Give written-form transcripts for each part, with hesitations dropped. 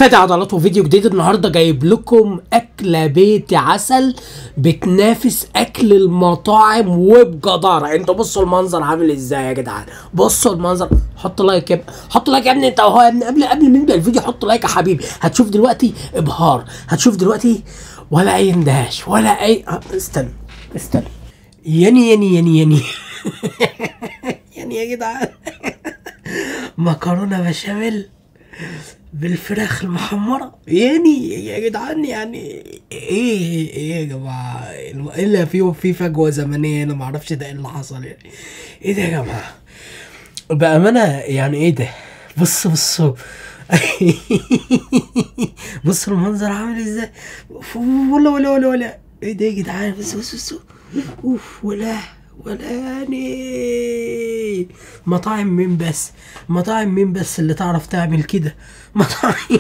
فادي عضلات وفيديو جديد. النهارده جايب لكم اكله بيتي عسل بتنافس اكل المطاعم وبجداره. انتوا بصوا المنظر عامل ازاي يا جدعان، بصوا المنظر. حط لايك يا حط لايك يا ابني انت وهو يا ابني، قبل ما نبدا الفيديو حط لايك يا حبيبي. هتشوف دلوقتي ابهار، هتشوف دلوقتي ولا اي اندهاش ولا اي استنى ياني يعني يا جدعان مكرونه بشاميل بالفراخ المحمرة يعني يا جدعان. يعني ايه يا جماعة، الا في فجوة زمنية انا معرفش ده ايه اللي حصل. يعني ايه ده يا جماعة بأمانة، يعني ايه ده؟ بصوا بصوا المنظر عامل ازاي. ولا ايه ده يا جدعان؟ بصوا اوف ولا يعني مطاعم مين بس اللي تعرف تعمل كده؟ مطاعم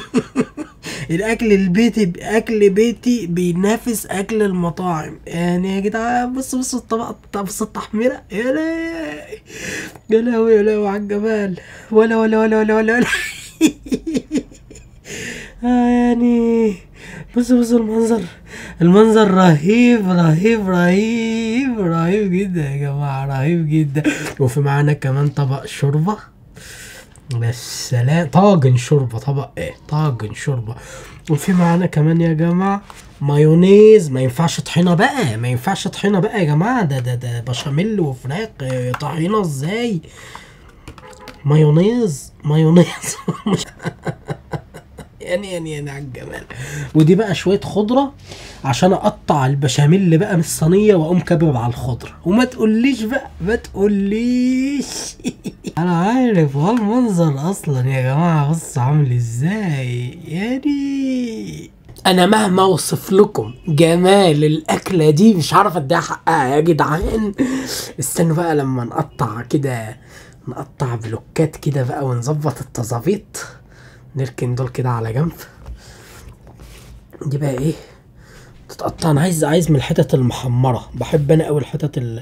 الاكل البيتي، اكل بيتي بينافس اكل المطاعم. يعني يا جدعان بصوا الطبق، بص التحميره يا لهوي يا لهوي على الجمال. ولا يعني بصوا المنظر رهيب جدا يا جماعة، رهيب جدا. وفي معانا كمان طبق شوربة، بالسلام طاجن شوربة، طبق ايه طاجن شوربة. وفي معانا كمان يا جماعة مايونيز. ما ينفعش طحينة بقى يا جماعة، ده بشاميل وفراخ، طحينة ازاي؟ مايونيز يعني على الجمال. ودي بقى شويه خضره عشان اقطع البشاميل بقى من الصينيه واقوم كابب على الخضره. وما تقوليش انا عارف هو المنظر اصلا يا جماعه، بص عامل ازاي. يعني انا مهما اوصف لكم جمال الاكله دي مش عارف اديها حقها يا جدعان. استنوا بقى لما نقطع كده، نقطع بلوكات كده بقى ونظبط التظابيط. نركن دول كده على جنب. دي بقى ايه تتقطع. انا عايز من الحتت المحمره، بحب انا قوي الحتت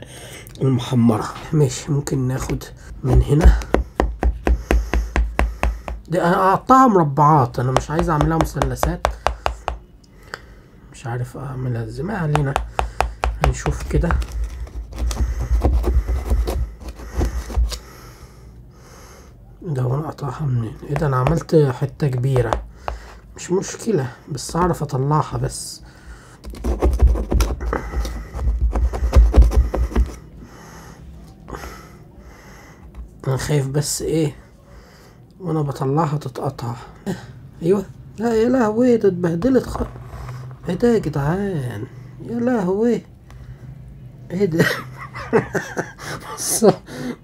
المحمره. ماشي ممكن ناخد من هنا. دي انا اقطعها مربعات، انا مش عايز اعملها مثلثات، مش عارف اعملها ازاي، ما علينا هنشوف كده. ده وانا اقطعها منين؟ ايه ده، انا عملت حته كبيره، مش مشكله بس اعرف اطلعها. بس انا خايف بس ايه وانا بطلعها تتقطع. ايوه لا يا لهوي ده اتبهدلت ايه ده يا جدعان، يا لهوي ايه ده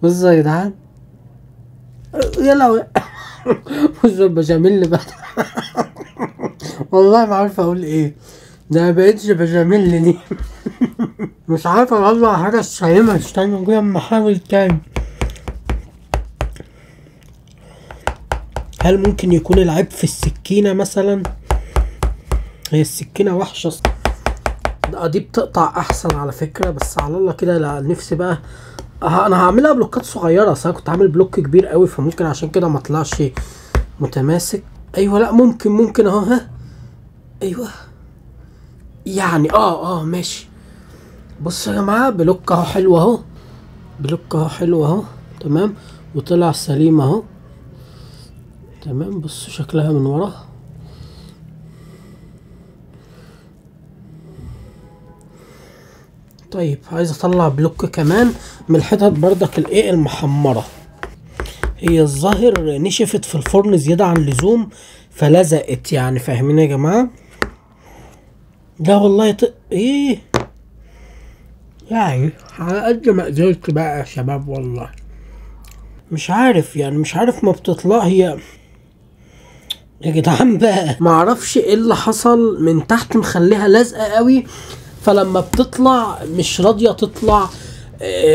بصوا يا جدعان، يا لهوي بصوا البشاميل بقى والله ما عارف اقول ايه، ده ما بقتش بشاميل دي مش عارف اطلع حاجه صايمه. استنى كده اما احاول تاني. هل ممكن يكون العيب في السكينه مثلا؟ هي السكينه وحشه دي بتقطع احسن على فكره، بس على الله كده. لا نفسي بقى انا هعملها بلوكات صغيره، اصل انا كنت عامل بلوك كبير قوي فممكن عشان كده ما طلعش متماسك. ايوه لا ممكن اهو. ها ايوه يعني ماشي. بصوا يا جماعه بلوك اهو حلو اهو، تمام. وطلع سليم اهو، تمام. بصوا شكلها من ورا. طيب عايز اطلع بلوك كمان من الحتت بردك الايه المحمره. هي الظاهر نشفت في الفرن زياده عن اللزوم فلزقت، يعني فاهمين يا جماعه؟ لا والله ايه يعني على قد ما قدرت بقى يا شباب. والله مش عارف ما بتطلع هي يا جدعان بقى. ما اعرفش ايه اللي حصل من تحت مخليها لازقه قوي، فلما بتطلع مش راضيه تطلع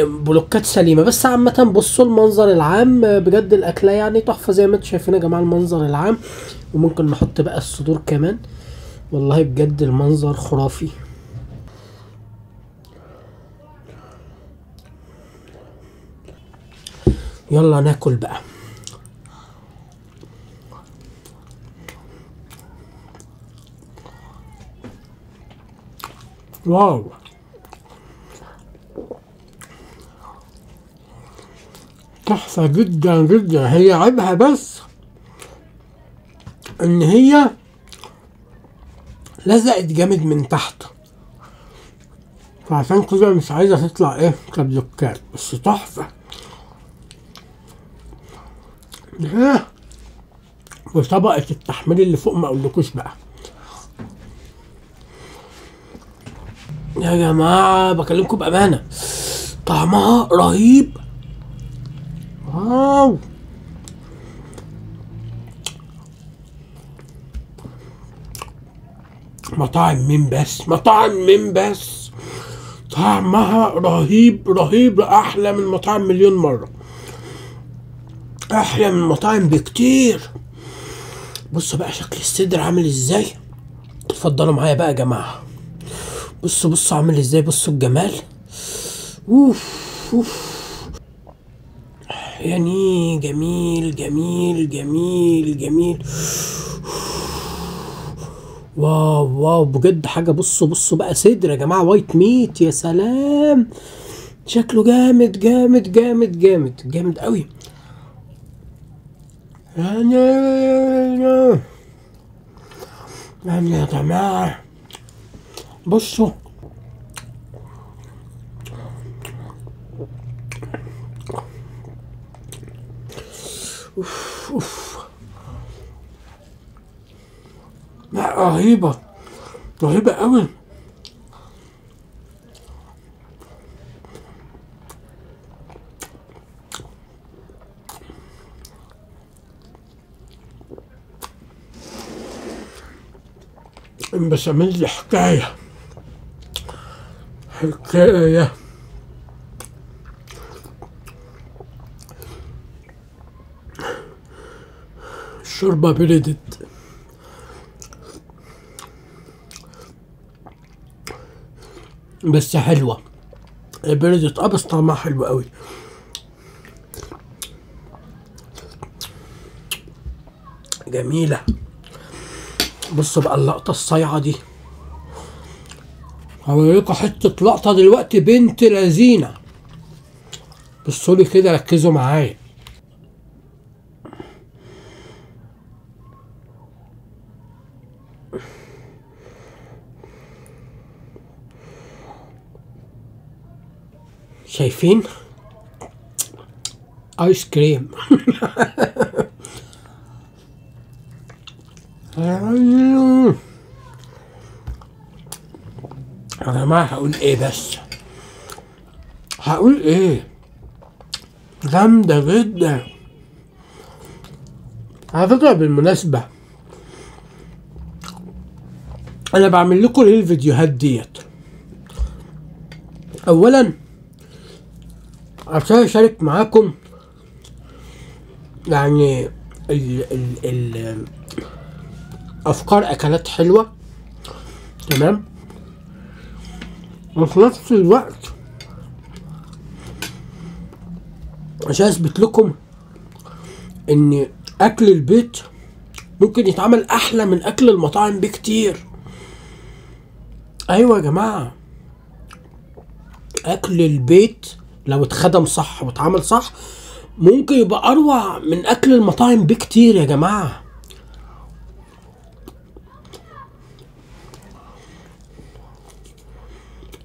بلوكات سليمه. بس عامه بصوا المنظر العام بجد، الاكله يعني تحفه زي ما انتم شايفين يا جماعه. المنظر العام وممكن نحط بقى الصدور كمان، والله بجد المنظر خرافي. يلا ناكل بقى. واو، تحفة جدا جدا. هي عيبها بس ان هي لزقت جامد من تحت، فعشان كده مش عايزة تطلع ايه كبلوكات، بس تحفة. وطبقة التحمير اللي فوق ما اقولكوش بقى يا جماعة، بكلمكم بأمانة طعمها رهيب. واو، مطاعم مين بس طعمها رهيب رهيب، احلى من مطاعم مليون مرة، احلى من المطاعم بكتير. بصوا بقى شكل الصدر عامل ازاي، اتفضلوا معايا بقى يا جماعة. بصوا عامل ازاي، بصوا الجمال. اوف يعني جميل جميل جميل جميل. واو بجد حاجة. بصوا بقى صدر يا جماعة، وايت ميت، يا سلام، شكله جامد جامد جامد جامد جامد قوي يعني يا جماعة. بصوا اوف لا، رهيبة قوي. البشاميل حكاية. الشوربة بردت، بس حلوة. بردت بس طعمها حلو قوي. جميلة. بصوا بقى اللقطة الصايعة دي، هوريكوا حتة لقطة دلوقتي بنت لذينة. بصوا لي كده، ركزوا معايا. شايفين ايس كريم يا جماعة هقول ايه، بس هقول ايه، جامدة جدا. على فكرة بالمناسبة انا بعمل لكم ليه الفيديوهات ديت؟ اولا عشان اشارك معاكم يعني ال افكار اكلات حلوة، تمام، وفي نفس الوقت عشان اثبت لكم ان اكل البيت ممكن يتعمل احلى من اكل المطاعم بكتير. ايوه يا جماعة، اكل البيت لو اتخدم صح واتعمل صح ممكن يبقى اروع من اكل المطاعم بكتير يا جماعة.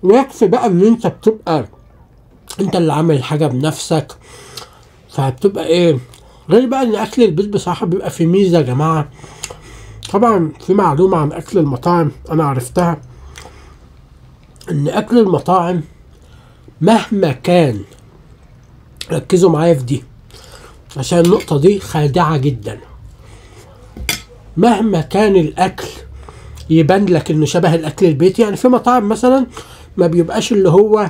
ويكفي بقى ان انت بتبقى انت اللي عامل حاجة بنفسك، فبتبقى ايه، غير بقى ان اكل البيت بصراحة بيبقى فيه ميزة يا جماعة. طبعا في معلومة عن اكل المطاعم انا عرفتها، ان اكل المطاعم مهما كان، ركزوا معايا في دي عشان النقطة دي خادعة جدا، مهما كان الاكل يبان لك انه شبه الاكل البيتي، يعني في مطاعم مثلا ما بيبقاش اللي هو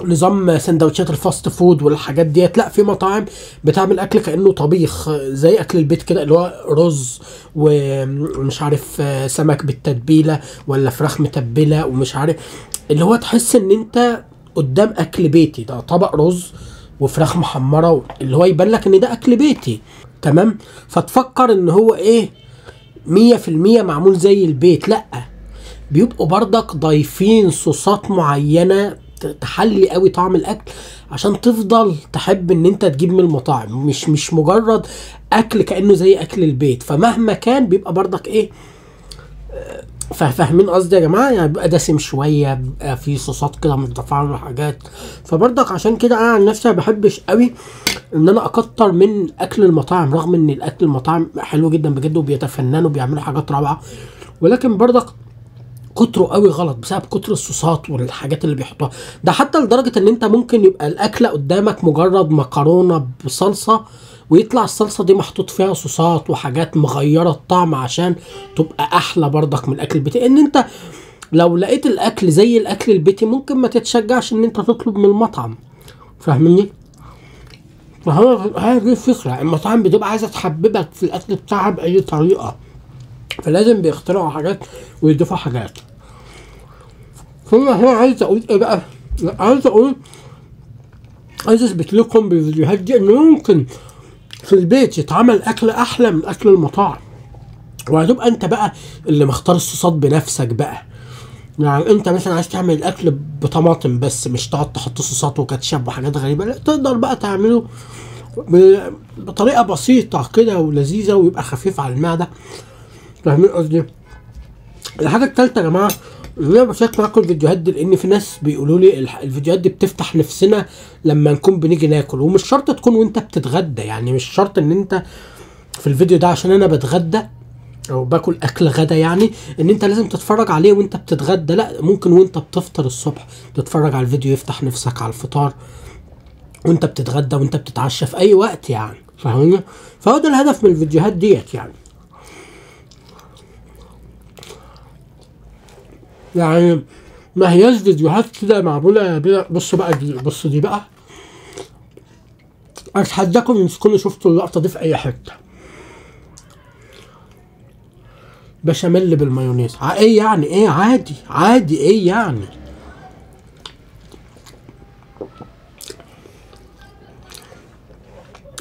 نظام سندوتشات الفاست فود والحاجات ديت، لا، في مطاعم بتعمل اكل كانه طبيخ زي اكل البيت كده، اللي هو رز ومش عارف سمك بالتتبيله ولا فراخ متبله ومش عارف، اللي هو تحس ان انت قدام اكل بيتي، ده طبق رز وفراخ محمره، اللي هو يبان لك ان ده اكل بيتي، تمام، فتفكر ان هو ايه 100% معمول زي البيت. لا، بيبقوا برضك ضايفين صوصات معينه تحلي قوي طعم الاكل عشان تفضل تحب ان انت تجيب من المطاعم، مش مجرد اكل كانه زي اكل البيت. فمهما كان بيبقى برضك ايه، فاهمين قصدي يا جماعه؟ يعني بيبقى دسم شويه، بيبقى فيه صوصات كده متضافه له حاجات. فبرضك عشان كده انا عن نفسي ما بحبش قوي ان انا اكتر من اكل المطاعم، رغم ان الاكل المطاعم حلو جدا بجد وبيتفننوا وبيعملوا حاجات روعه، ولكن برضك كتره قوي غلط بسبب كتر الصوصات والحاجات اللي بيحطوها. ده حتى لدرجه ان انت ممكن يبقى الاكله قدامك مجرد مكرونه بصلصه، ويطلع الصلصه دي محطوط فيها صوصات وحاجات مغيره الطعم عشان تبقى احلى برضك من الاكل البيتي. ان انت لو لقيت الاكل زي الاكل البيتي ممكن ما تتشجعش ان انت تطلب من المطعم. فاهمني؟ هي دي الفكره، المطاعم بتبقى عايزه تحببك في الاكل بتاعها باي طريقه، فلازم بيخترعوا حاجات ويضيفوا حاجات. هنا عايز اقول ايه بقى؟ عايز اثبت لكم بالفيديوهات دي ان ممكن في البيت يتعمل اكل احلى من اكل المطاعم، وهتبقى انت بقى اللي مختار الصوصات بنفسك بقى. يعني انت مثلا عايز تعمل الاكل بطماطم بس، مش تقعد تحط صوصات وكاتشب وحاجات غريبه، لا تقدر بقى تعمله بطريقه بسيطه كده ولذيذه ويبقى خفيف على المعده. فاهمين قصدي؟ الحاجه الثالثه يا جماعه اللي انا بشارك معاكم الفيديوهات دي، لان في ناس بيقولوا لي الفيديوهات دي بتفتح نفسنا لما نكون بنيجي ناكل، ومش شرط تكون وانت بتتغدى. يعني مش شرط ان انت في الفيديو ده عشان انا بتغدى او باكل اكل غدا يعني ان انت لازم تتفرج عليه وانت بتتغدى، لا، ممكن وانت بتفطر الصبح تتفرج على الفيديو يفتح نفسك على الفطار، وانت بتتغدى وانت بتتعشى في اي وقت يعني. فاهمني؟ فهو ده الهدف من الفيديوهات ديت يعني ما هياش فيديوهات كده معموله بلا. بصوا بقى دي، بصوا دي بقى، اتحداكم ان تكونوا شفتوا اللقطه دي في اي حته. بشاميل بالمايونيز، ايه يعني؟ ايه عادي ايه يعني؟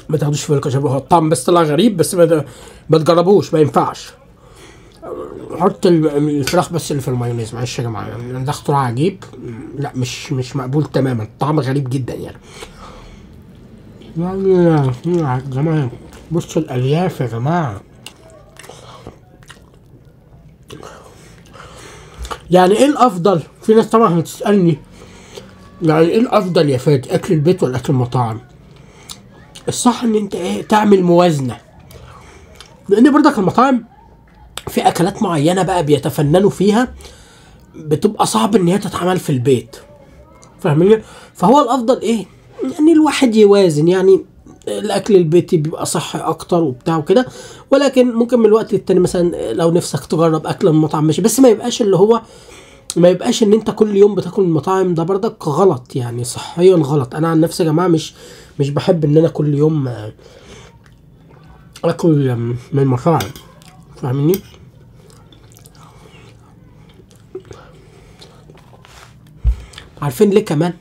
ما تاخدوش في بالكم يا شباب، هو الطعم بس طلع غريب، بس ما تجربوش، ما ينفعش. حط الفراخ بس اللي في المايونيز، معلش يا جماعه، يعني ده اختراع عجيب، لا مش مقبول تماما، طعم غريب جدا يعني يا جماعه. بصوا الالياف يا جماعه. يعني ايه الافضل؟ في ناس طبعا هتسالني يعني ايه الافضل يا فادي، اكل البيت ولا اكل المطاعم؟ الصح ان انت ايه، تعمل موازنه، لان برضك المطاعم في اكلات معينه بقى بيتفننوا فيها بتبقى صعب ان هي تتعمل في البيت. فاهمين؟ فهو الافضل ايه، يعني الواحد يوازن. يعني الاكل البيتي بيبقى صحي اكتر وبتاع وكده، ولكن ممكن من الوقت للتاني مثلا لو نفسك تجرب اكل المطعم ماشي، بس ما يبقاش اللي هو ما يبقاش ان انت كل يوم بتاكل من المطاعم، ده برضك غلط يعني، صحيا غلط. انا عن نفسي يا جماعه مش بحب ان انا كل يوم اكل من المطاعم. فاهمني؟ عارفين ليه كمان؟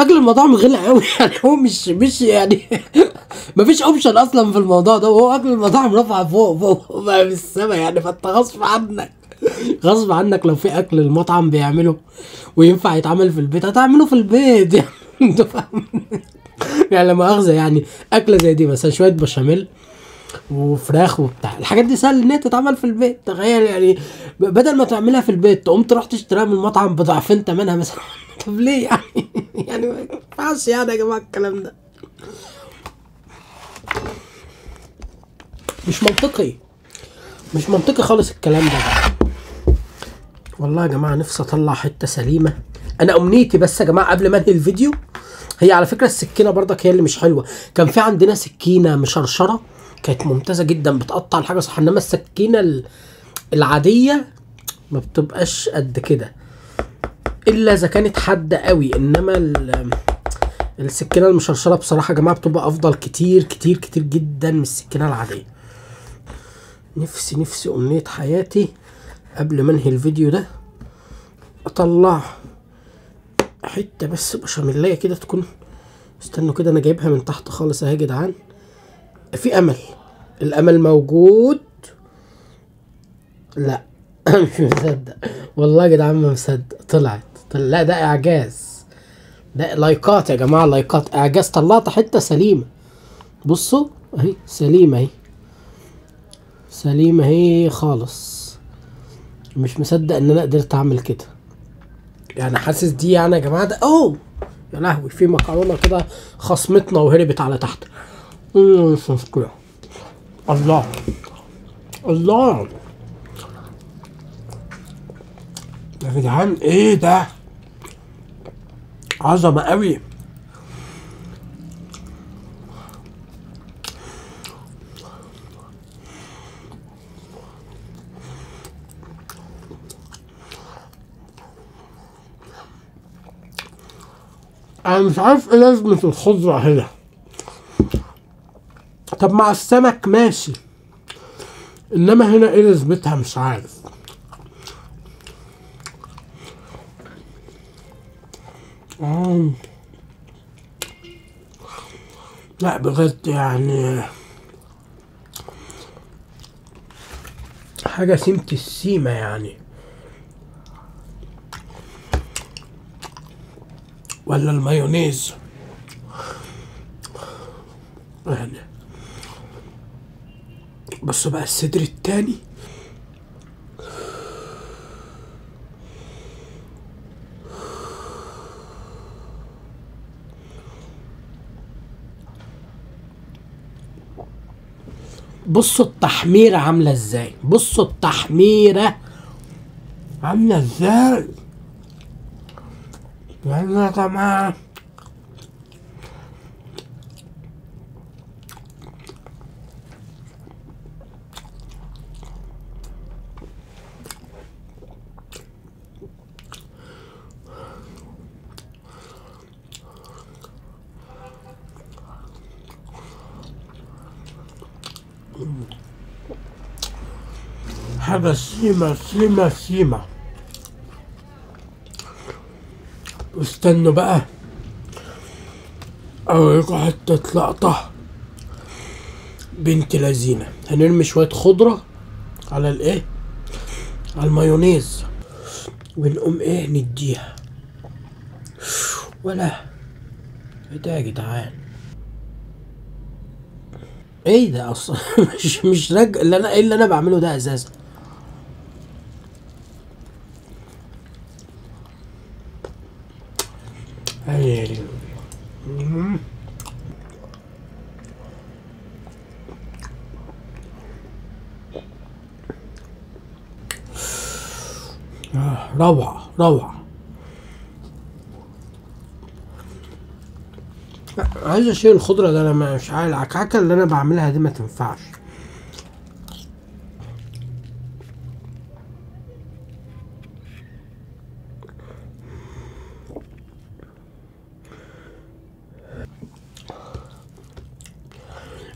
اكل المطاعم غلى قوي يعني، هو مش يعني مفيش اوبشن اصلا في الموضوع ده، وهو اكل المطاعم رفع فوق بقى في السما يعني. فانت غصب عنك لو في اكل المطعم بيعمله وينفع يتعمل في البيت هتعمله في البيت يعني. انت فاهم؟ يعني لما اخذ يعني اكله زي دي مثلا شويه بشاميل وفراخ وبتاع، الحاجات دي سهل ان هي تتعمل في البيت. تخيل يعني بدل ما تعملها في البيت تقوم تروح تشتريها من المطعم بضعفين ثمنها مثلا. طب ليه يعني؟ يعني ما ينفعش يعني يا جماعه الكلام ده، مش منطقي خالص الكلام ده. والله يا جماعه نفسي اطلع حته سليمه. انا امنيتي بس يا جماعه قبل ما انهي الفيديو، هي على فكره السكينه برضك هي اللي مش حلوه. كان في عندنا سكينه مشرشره كانت ممتازه جدا بتقطع الحاجه صح، انما السكينه العاديه ما بتبقاش قد كده الا اذا كانت حاده قوي. انما السكينه المشرشره بصراحه يا جماعه بتبقى افضل كتير كتير كتير جدا من السكينه العاديه. نفسي امنيه حياتي قبل ما انهي الفيديو ده اطلع حته بس بشاميليه كده تكون، استنوا كده انا جايبها من تحت خالص اهي يا جدعان. في امل، الامل موجود. لا مش مصدق والله يا جدعان، ما مصدق. لا ده اعجاز، ده لايكات يا جماعه، لايكات اعجاز. طلعت حته سليمه، بصوا اهي سليمه اهي، سليمه اهي خالص. مش مصدق ان انا قدرت اعمل كده يعني. حاسس دي يعني يا جماعه ده اوه يا لهوي، في مكرونه كده خصمتنا وهربت على تحت. مش مشكله. الله الله يا جدعان، ايه ده؟ عظمه قوي. انا مش عارف ايه لازمه الخضره هنا. طب مع السمك ماشي، انما هنا ايه لازمتها؟ مش عارف. آه. لا بجد يعني حاجة سمت السيمة يعني. ولا المايونيز يعني. بصوا بقى الصدر التاني. بصوا التحميرة عاملة ازاي، بصوا التحميرة عاملة ازاي يعني يا جماعة. حاجة سيمة سيمة سيمة. واستنوا بقى اوريكم حتة لقطة بنت لذينة. هنرمي شوية خضرة على الايه، على المايونيز، ونقوم ايه نديها. ولا ايه ده يا جدعان؟ ايه ده اصلا؟ مش راجع اللي انا، ايه اللي انا بعمله ده اساسا؟ روعة روعة. عايز اشيل الخضرة ده، انا مش عارف العكعكة اللي انا بعملها دي ما تنفعش.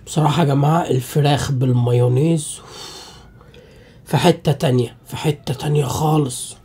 بصراحة يا جماعة الفراخ بالمايونيز في حتة تانية، في حتة تانية خالص.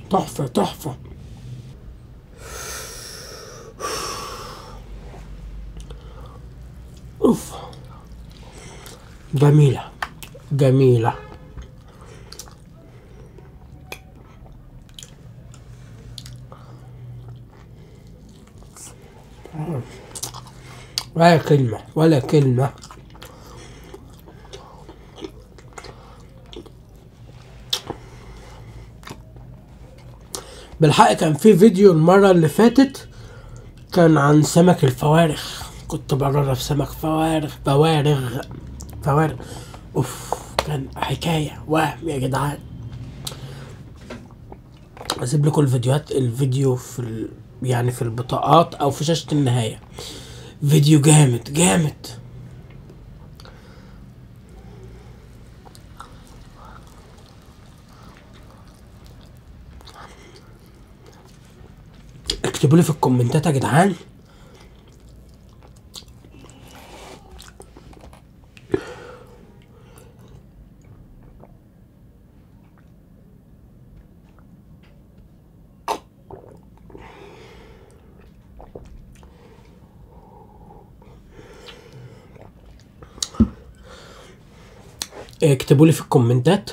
تحفة تحفة. اوف، جميلة جميلة. ولا كلمة ولا كلمة. بالحق كان في فيديو المرة اللي فاتت كان عن سمك الفوارخ، كنت بجرب سمك فوارغ. اوف، كان حكاية وهم يا جدعان. اسيب لكم الفيديوهات، الفيديو يعني في البطاقات او في شاشة النهاية. فيديو جامد جامد. اكتبوا لي في الكومنتات يا جدعان اكتبوا لي في الكومنتات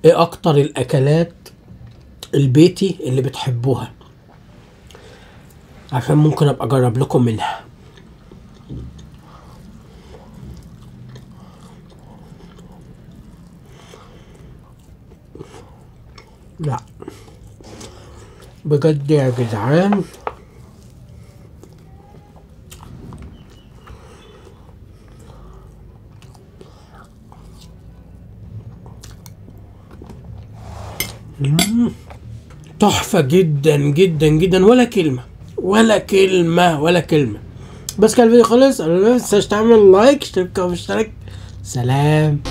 ايه اكتر الاكلات البيتي اللي بتحبوها، عشان ممكن ابقى اجرب لكم منها. لا بجد يا جدعان تحفة جدا جدا جدا، ولا كلمة ولا كلمة ولا كلمة. بس كان الفيديو خلص، ما تنساش تعمل لايك، اشترك واشترك. سلام.